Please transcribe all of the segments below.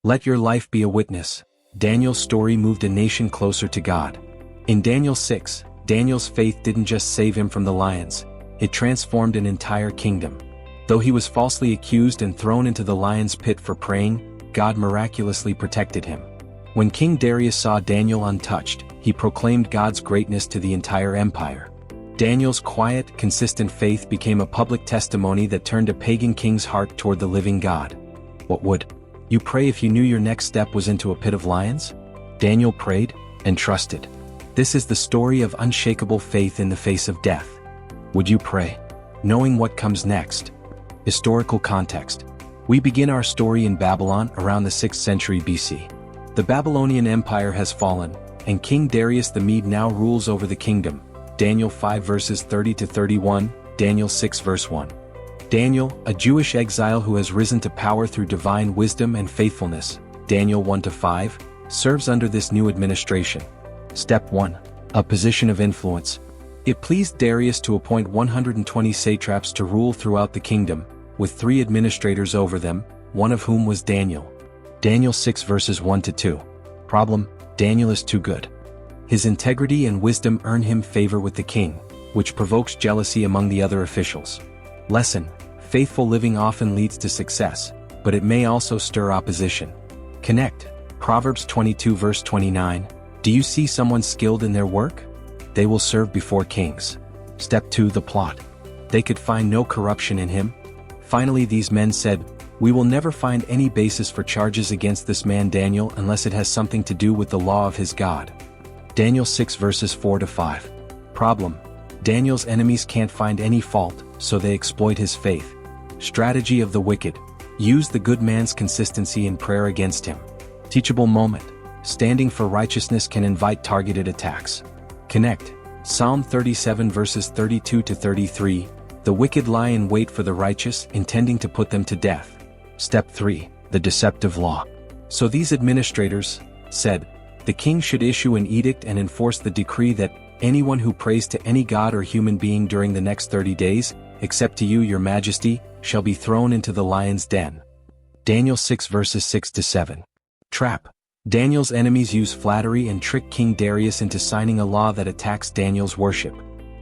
Let your life be a witness. Daniel's story moved a nation closer to God. In Daniel 6, Daniel's faith didn't just save him from the lions, it transformed an entire kingdom. Though he was falsely accused and thrown into the lion's pit for praying, God miraculously protected him. When King Darius saw Daniel untouched, he proclaimed God's greatness to the entire empire. Daniel's quiet, consistent faith became a public testimony that turned a pagan king's heart toward the living God. What would you pray if you knew your next step was into a pit of lions? Daniel prayed and trusted. This is the story of unshakable faith in the face of death. Would you pray, knowing what comes next? Historical context. We begin our story in Babylon around the 6th century BC. The Babylonian Empire has fallen, and King Darius the Mede now rules over the kingdom. Daniel 5 verses 30 to 31, Daniel 6 verse 1. Daniel, a Jewish exile who has risen to power through divine wisdom and faithfulness, Daniel 1 to 5, serves under this new administration. Step 1. A position of influence. It pleased Darius to appoint 120 satraps to rule throughout the kingdom, with 3 administrators over them, one of whom was Daniel. Daniel 6 verses 1 to 2. Problem: Daniel is too good. His integrity and wisdom earn him favor with the king, which provokes jealousy among the other officials. Lesson: faithful living often leads to success, but it may also stir opposition. Connect. Proverbs 22 verse 29. Do you see someone skilled in their work? They will serve before kings. Step 2. The plot. They could find no corruption in him. Finally, these men said, "We will never find any basis for charges against this man Daniel unless it has something to do with the law of his God." Daniel 6 verses 4 to 5. Problem: Daniel's enemies can't find any fault, so they exploit his faith. Strategy of the wicked. Use the good man's consistency in prayer against him. Teachable moment. Standing for righteousness can invite targeted attacks. Connect. Psalm 37 verses 32 to 33. The wicked lie in wait for the righteous, intending to put them to death. Step 3. The deceptive law. So these administrators said, the king should issue an edict and enforce the decree that anyone who prays to any god or human being during the next 30 days, except to you, your majesty, shall be thrown into the lion's den. Daniel 6 verses 6 to 7. Trap. Daniel's enemies use flattery and trick King Darius into signing a law that attacks Daniel's worship.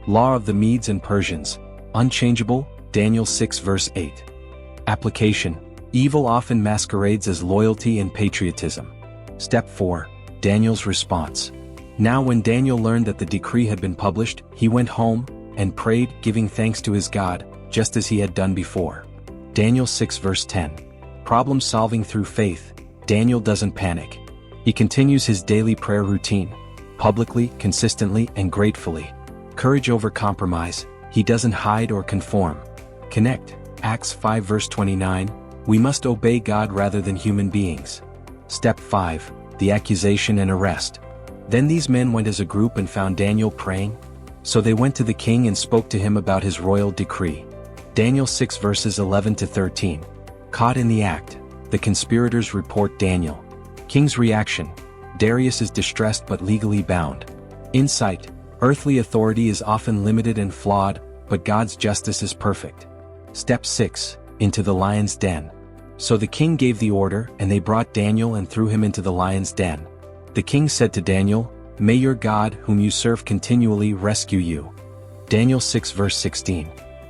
Law of the Medes and Persians. Unchangeable, Daniel 6 verse 8. Application. Evil often masquerades as loyalty and patriotism. Step 4. Daniel's response. Now when Daniel learned that the decree had been published, he went home and prayed, giving thanks to his God, just as he had done before. Daniel 6 verse 10. Problem solving through faith. Daniel doesn't panic. He continues his daily prayer routine, publicly, consistently, and gratefully. Courage over compromise. He doesn't hide or conform. Connect. Acts 5 verse 29. We must obey God rather than human beings. Step 5. The accusation and arrest. Then these men went as a group and found Daniel praying. So they went to the king and spoke to him about his royal decree. Daniel 6 verses 11 to 13. Caught in the act. The conspirators report Daniel. King's reaction. Darius is distressed but legally bound. Insight. Earthly authority is often limited and flawed, but God's justice is perfect. Step 6. Into the lion's den. So the king gave the order, and they brought Daniel and threw him into the lion's den. The king said to Daniel, "May your God, whom you serve continually, rescue you." Daniel 6 verse 16.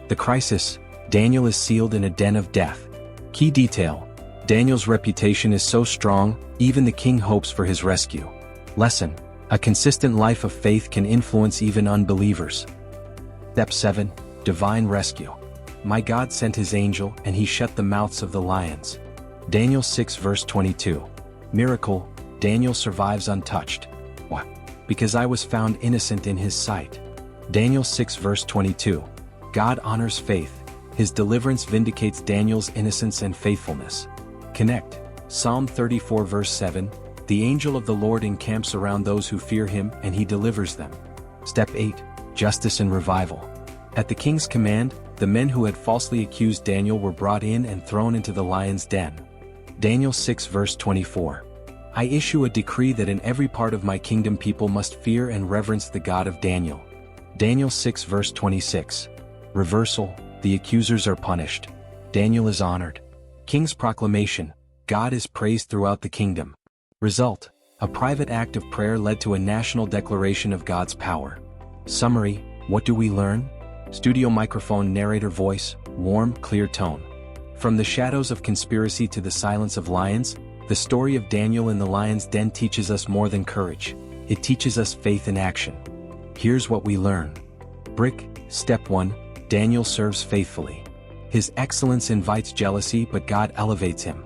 The crisis. Daniel is sealed in a den of death. Key detail. Daniel's reputation is so strong, even the king hopes for his rescue. Lesson. A consistent life of faith can influence even unbelievers. Step 7. Divine rescue. My God sent his angel, and he shut the mouths of the lions. Daniel 6 verse 22. Miracle. Daniel survives untouched. Why? Because I was found innocent in his sight. Daniel 6 verse 22. God honors faith. His deliverance vindicates Daniel's innocence and faithfulness. Connect. Psalm 34 verse 7. The angel of the Lord encamps around those who fear him, and he delivers them. Step 8. Justice and revival. At the king's command, the men who had falsely accused Daniel were brought in and thrown into the lion's den. Daniel 6 verse 24. I issue a decree that in every part of my kingdom people must fear and reverence the God of Daniel. Daniel 6 verse 26. Reversal. The accusers are punished. Daniel is honored. King's proclamation. God is praised throughout the kingdom. Result: a private act of prayer led to a national declaration of God's power. Summary: what do we learn? Studio microphone narrator voice, warm, clear tone. From the shadows of conspiracy to the silence of lions, the story of Daniel in the lion's den teaches us more than courage. It teaches us faith in action. Here's what we learn. Brick, Step 1, Daniel serves faithfully. His excellence invites jealousy, but God elevates him.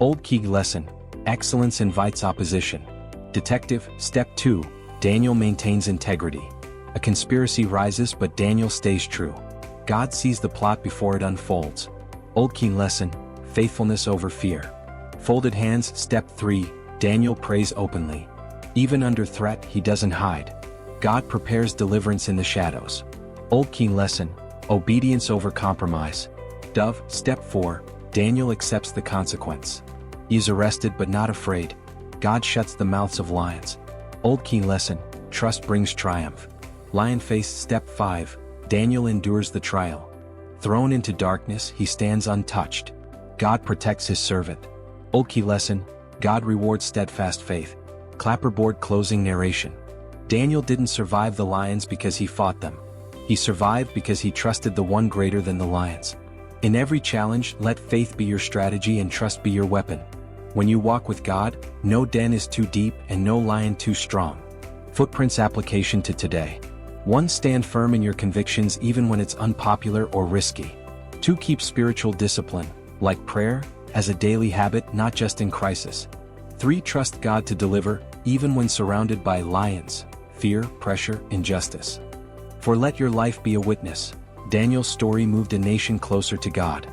Old Key lesson: excellence invites opposition. Detective, Step 2, Daniel maintains integrity. A conspiracy rises, but Daniel stays true. God sees the plot before it unfolds. Old Key lesson: faithfulness over fear. Folded hands, Step 3, Daniel prays openly. Even under threat, he doesn't hide. God prepares deliverance in the shadows. Old Key lesson: obedience over compromise. Dove, Step 4, Daniel accepts the consequence. He is arrested but not afraid. God shuts the mouths of lions. Old Key lesson: trust brings triumph. Lion face, Step 5, Daniel endures the trial. Thrown into darkness, he stands untouched. God protects his servant. Old Key lesson: God rewards steadfast faith. Clapperboard closing narration. Daniel didn't survive the lions because he fought them. He survived because he trusted the one greater than the lions. In every challenge, let faith be your strategy and trust be your weapon. When you walk with God, no den is too deep and no lion too strong. Footprints application to today. 1. Stand firm in your convictions even when it's unpopular or risky. 2. Keep spiritual discipline, like prayer, as a daily habit, not just in crisis. 3. Trust God to deliver, even when surrounded by lions, fear, pressure, injustice. For let your life be a witness. Daniel's story moved a nation closer to God.